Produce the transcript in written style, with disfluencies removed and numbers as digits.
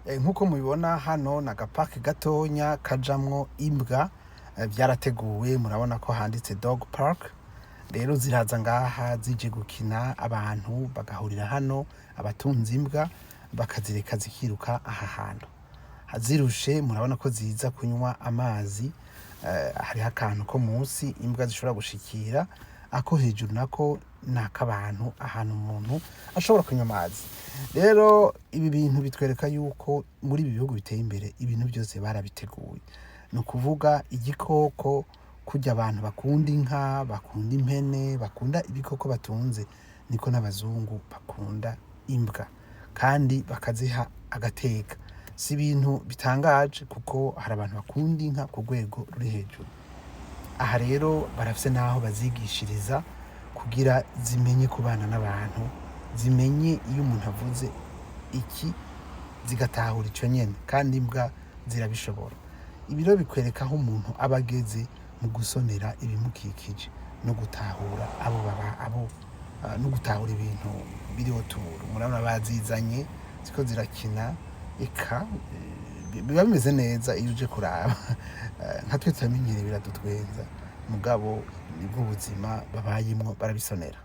Nk'uko mubibona hano ni agapaki gatonya kajamwo imbwa, byarateguwe murabona ko handitse dog park. Rero ziraza ngaha zije gukina, abantu bagahurira hano, abatunze imbwa bakazireka zikiruka aha hantu. Zirushe murabona ko ziza kunywa amazi, hariho akantu ko munsi imbwa zishobora gushikira, ako hejuru nako ni ak'abantu, ahantu umuntu ashobora kunywa amazi. Rero ibi bintu bitwereka yuko muri ibi bihugu biteye imbere ibintu byose barabiteguye. Ni ukuvuga igikoko, kurya abantu bakunda inka, bakunda impene, bakunda ibikoko batunze, niko n'abazungu bakunda imbwa kandi bakaziha agateka. Si ibintu bitangaje kuko hari abantu bakunda inka ku rwego ruri hejuru. Aha rero barafise n'aho bazigishiriza kugira zimenye kubana n'abantu, zimenye iyo umuntu avuze iki zigatahura ico nyene, kandi imbwa zirabishobora. Ibi rero bikwereka aho umuntu aba ageze mu gusonera ibimukikije no gutahura no gutahura ibintu biriho turu. Murabona bazizanye ziko zirakina, eka biba bimeze neza iyo uje kuraba. Nka twe turamenyereye biradutwenza, mugabo nibwo ubuzima babayemwo, barabisonera.